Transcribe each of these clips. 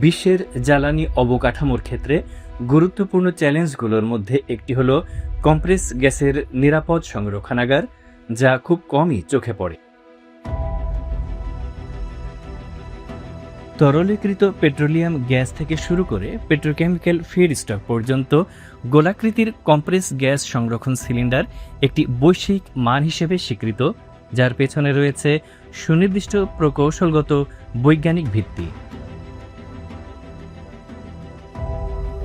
বিশ্বের জ্বালানি অবকাঠামোর ক্ষেত্রে গুরুত্বপূর্ণ চ্যালেঞ্জগুলোর মধ্যে একটি হলো কম্প্রেস গ্যাসের নিরাপদ সংরক্ষণাগার, যা খুব কমই চোখে পড়ে। তরলীকৃত পেট্রোলিয়াম গ্যাস থেকে শুরু করে পেট্রোকেমিক্যাল ফিডস্টক পর্যন্ত গোলাকৃতির কম্প্রেস গ্যাস সংরক্ষণ সিলিন্ডার একটি বৈশ্বিক মান হিসেবে স্বীকৃত, যার পেছনে রয়েছে সুনির্দিষ্ট প্রকৌশলগত বৈজ্ঞানিক ভিত্তি।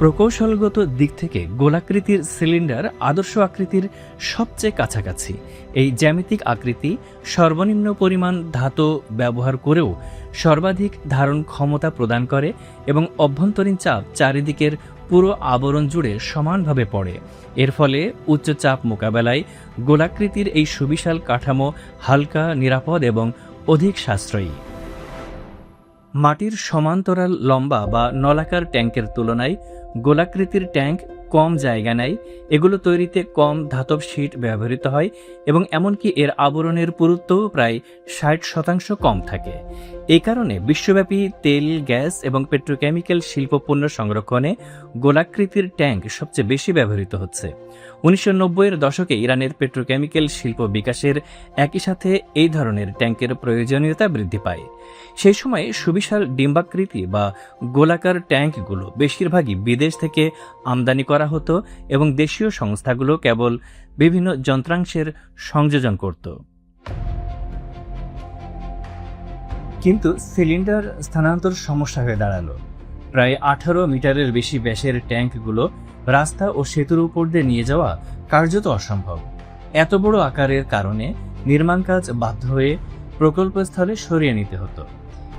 প্রকৌশলগত দিক থেকে গোলাকৃতির সিলিন্ডার আদর্শ আকৃতির সবচেয়ে কাছাকাছি। এই জ্যামিতিক আকৃতি সর্বনিম্ন পরিমাণ ধাতু ব্যবহার করেও সর্বাধিক ধারণ ক্ষমতা প্রদান করে এবং অভ্যন্তরীণ চাপ চারিদিকের পুরো আবরণ জুড়ে সমানভাবে পড়ে। এর ফলে উচ্চ চাপ মোকাবেলায় গোলাকৃতির এই সুবিশাল কাঠামো হালকা, নিরাপদ এবং অধিক সাশ্রয়ী। মাটির সমান্তরাল লম্বা বা নলাকার ট্যাঙ্কের তুলনায় গোলাকৃতির ট্যাঙ্ক কম জায়গা নেয়। এগুলো তৈরিতে কম ধাতব শীট ব্যবহৃত হয় এবং এমনকি এর আবরণের পুরুত্বও প্রায় 60% কম থাকে। এই কারণে বিশ্বব্যাপী তেল, গ্যাস এবং পেট্রোকেমিক্যাল শিল্প পণ্য সংরক্ষণে গোলাকৃতির ট্যাঙ্ক সবচেয়ে বেশি ব্যবহৃত হচ্ছে। 1990-এর দশকে ইরানের পেট্রোকেমিক্যাল শিল্প বিকাশের একই সাথে এই ধরনের ট্যাঙ্কের প্রয়োজনীয়তা বৃদ্ধি পায়। সেই সময়ে সুবিশাল ডিম্বাকৃতি বা গোলাকার ট্যাঙ্কগুলো বেশিরভাগই বিদেশ থেকে আমদানি করা হতো এবং দেশীয় সংস্থাগুলো কেবল বিভিন্ন যন্ত্রাংশের সংযোজন করত। কিন্তু সিলিন্ডার স্থানান্তর সমস্যা হয়ে দাঁড়ালো। প্রায় 18 মিটারের বেশি ব্যাসের ট্যাঙ্কগুলো রাস্তা ও সেতুর উপর দিয়ে নিয়ে যাওয়া কার্যত অসম্ভব। এত বড় আকারের কারণে নির্মাণ কাজ বাধ্য হয়ে প্রকল্পস্থলে সরিয়ে নিতে হতো।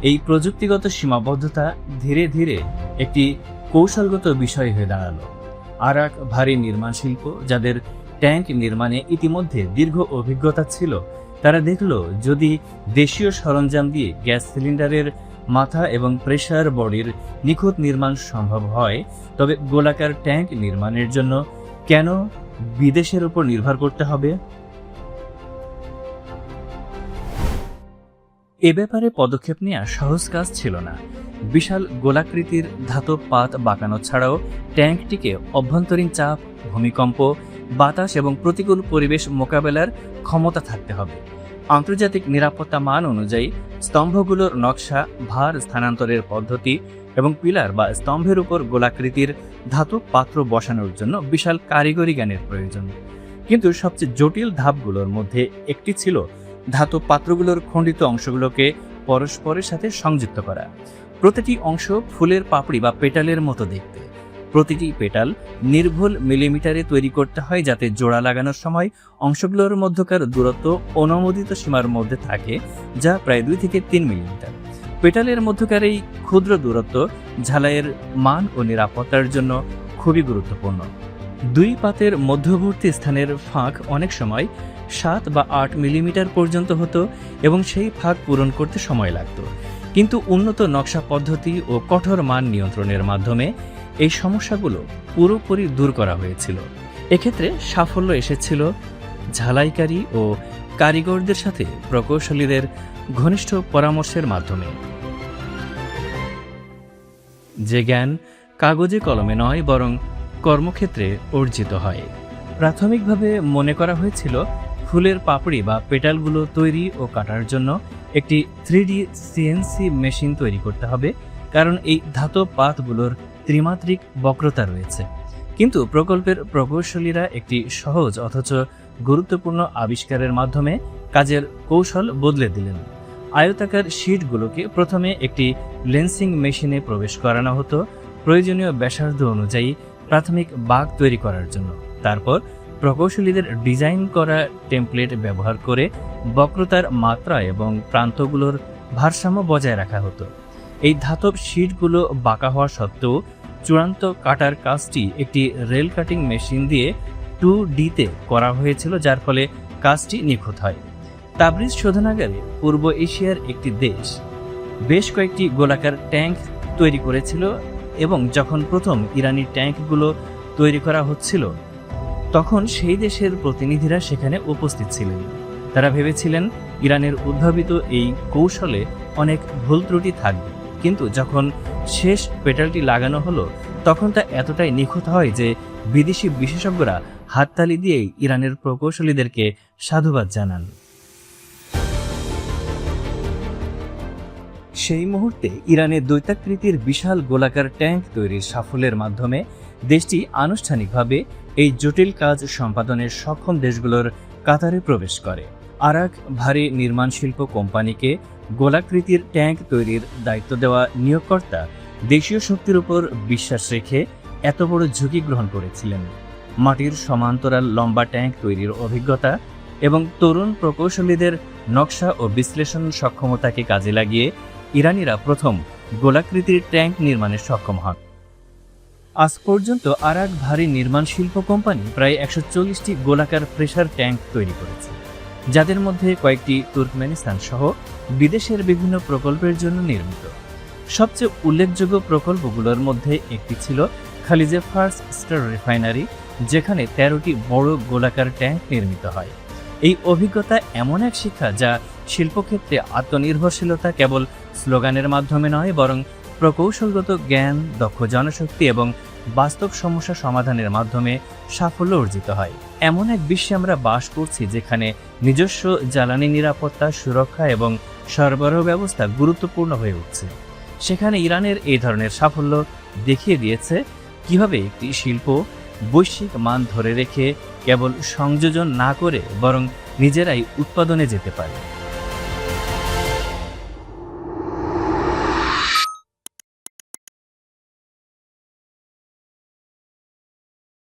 এই প্রযুক্তিগত সীমাবদ্ধতা ধীরে ধীরে একটি কৌশলগত বিষয় হয়ে দাঁড়ালো। আর এক ভারী নির্মাণ শিল্প, যাদের ট্যাঙ্ক নির্মাণে ইতিমধ্যে দীর্ঘ অভিজ্ঞতা ছিল, তারা দেখল যদি দেশীয় সরঞ্জাম দিয়ে গ্যাস সিলিন্ডারের মাথা এবং প্রেসার বডির নিখুঁত নির্মাণ সম্ভব হয়, তবে গোলাকার ট্যাঙ্ক নির্মাণের জন্য কেন বিদেশের উপর নির্ভর করতে হবে? এ ব্যাপারে পদক্ষেপ নেওয়া সহজ কাজ ছিল না। বিশাল গোলাকৃতির ধাতব পাত বাঁকানো ছাড়াও ট্যাঙ্কটিকে অভ্যন্তরীণ চাপ, ভূমিকম্প, বাতাস এবং প্রতিকূল পরিবেশ মোকাবেলার ক্ষমতা থাকতে হবে। আন্তর্জাতিক নিরাপত্তা মান অনুযায়ী স্তম্ভগুলোর নকশা, ভার স্থানান্তরের পদ্ধতি এবং পিলার বা স্তম্ভের উপর গোলাকৃতির ধাতব পাত্র বসানোর জন্য বিশাল কারিগরি জ্ঞানের প্রয়োজন। কিন্তু সবচেয়ে জটিল ধাপগুলোর মধ্যে একটি ছিল ধাতব পাত্রগুলোর খণ্ডিত অংশগুলোকে পরস্পরের সাথে সংযুক্ত করা। প্রতিটি অংশ ফুলের পাপড়ি বা পেটালের মতো দেখতে। প্রতিটি পেটাল নির্ভুল মিলিমিটারে তৈরি করতে হয়, যাতে জোড়া লাগানোর সময় অংশগুলোর মধ্যকার দূরত্ব অনুমোদিত সীমার মধ্যে থাকে, যা প্রায় 2 থেকে 3 মিলিমিটার। পেটালের মধ্যকার এই ক্ষুদ্র দূরত্ব ঝালাইয়ের মান ও নিরাপত্তার জন্য খুবই গুরুত্বপূর্ণ। 2 পাতের মধ্যবর্তী স্থানের ফাঁক অনেক সময় 7 বা 8 মিলিমিটার পর্যন্ত হতো এবং সেই ফাঁক পূরণ করতে সময় লাগত। কিন্তু উন্নত নকশা পদ্ধতি ও কঠোর মান নিয়ন্ত্রণের মাধ্যমে এই সমস্যাগুলো পুরোপুরি দূর করা হয়েছিল। এক্ষেত্রে সাফল্য এসেছিল ঝালাইকারী ও কারিগরদের সাথে প্রকৌশলীদের ঘনিষ্ঠ পরামর্শের মাধ্যমে। যে জ্ঞান কাগজে কলমে নয়, বরং কর্মক্ষেত্রে অর্জিত হয়। প্রাথমিকভাবে মনে করা হয়েছিল ফুলের পাপড়ি বা পেটালগুলো তৈরি ও কাটার জন্য একটি 3D CNC মেশিন তৈরি করতে হবে, কারণ এই ধাতব পাতগুলোর ত্রিমাত্রিক বক্রতা রয়েছে। কিন্তু প্রকল্পের প্রকৌশলীরা একটি সহজ অথচ গুরুত্বপূর্ণ আবিষ্কারের মাধ্যমে কাজের কৌশল বদলে দিলেন। আয়তাকার শীটগুলোকে প্রথমে একটি লেন্সিং মেশিনে প্রবেশ করানো হতো প্রয়োজনীয় ব্যাসার্ধ অনুযায়ী প্রাথমিক বাঁক তৈরি করার জন্য। তারপর প্রকৌশলীদের ডিজাইন করা টেমপ্লেট ব্যবহার করে বক্রতার মাত্রা এবং প্রান্তগুলোর ভারসাম্য বজায় রাখা হতো। এই ধাতব শীটগুলো বাঁকা হওয়া সত্ত্বেও চূড়ান্ত কাটার কাজটি একটি রেল কাটিং মেশিন দিয়ে 2Dতে করা হয়েছিল, যার ফলে কাজটি নিখুঁত হয়। তাবরিজ শোধনাগারে পূর্ব এশিয়ার একটি দেশ বেশ কয়েকটি গোলাকার ট্যাঙ্ক তৈরি করেছিল এবং যখন প্রথম ইরানি ট্যাঙ্কগুলো তৈরি করা হচ্ছিল, তখন সেই দেশের প্রতিনিধিরা সেখানে উপস্থিত ছিলেন। তারা ভেবেছিলেন ইরানের উদ্ভাবিত এই কৌশলে অনেক ভুল ত্রুটি থাকবে, কিন্তু যখন শেষ পেটালটি লাগানো হলো তখন তা এতটাই নিখুঁত হয় যে বিদেশি বিশেষজ্ঞরা হাততালি দিয়েই ইরানের প্রকৌশলীদেরকে সাধুবাদ জানান। সেই মুহূর্তে ইরানের দৈত্যাকৃতির বিশাল গোলাকার ট্যাঙ্ক তৈরির সাফল্যের মাধ্যমে দেশটি আনুষ্ঠানিকভাবে এই জটিল কাজ সম্পাদনের সক্ষম দেশগুলোর কাতারে প্রবেশ করে। আরাক ভারী নির্মাণ শিল্প কোম্পানিকে গোলাকৃতির ট্যাঙ্ক তৈরির দায়িত্ব দেওয়া নিয়োগকর্তা দেশীয় শক্তির উপর বিশ্বাস রেখে এত বড় ঝুঁকি গ্রহণ করেছিলেন। মাটির সমান্তরাল লম্বা ট্যাঙ্ক তৈরির অভিজ্ঞতা এবং তরুণ প্রকৌশলীদের নকশা ও বিশ্লেষণ সক্ষমতাকে কাজে লাগিয়ে ইরানিরা প্রথম গোলাকৃতির ট্যাঙ্ক নির্মাণে সক্ষম হন। আজ পর্যন্ত আরাক ভারী নির্মাণ শিল্প কোম্পানি প্রায় 140টি গোলাকার প্রেসার ট্যাঙ্ক তৈরি করেছে, যাদের মধ্যে কয়েকটি তুর্কমেনিস্তান সহ বিদেশের বিভিন্ন প্রকল্পের জন্য নির্মিত। সবচেয়ে উল্লেখযোগ্য প্রকল্পগুলোর মধ্যে একটি ছিল খালিজে ফার্স্ট স্টার রিফাইনারি, যেখানে 13টি বড় গোলাকার ট্যাঙ্ক নির্মিত হয়। এই অভিজ্ঞতা এমন এক শিক্ষা যা শিল্পক্ষেত্রে আত্মনির্ভরশীলতা কেবল স্লোগানের মাধ্যমে নয়, বরং প্রকৌশলগত জ্ঞান, দক্ষ জনশক্তি এবং বাস্তব সমস্যা সমাধানের মাধ্যমে সাফল্য অর্জিত হয়। এমন এক বিশ্বে আমরা বাস করছি যেখানে নিজস্ব জ্বালানি নিরাপত্তা, সুরক্ষা এবং সরবরাহ ব্যবস্থা গুরুত্বপূর্ণ হয়ে উঠছে। সেখানে ইরানের এই ধরনের সাফল্য দেখিয়ে দিয়েছে কিভাবে একটি শিল্প বৈশ্বিক মান ধরে রেখে কেবল সংযোজন না করে বরং নিজেরাই উৎপাদনে যেতে পারে।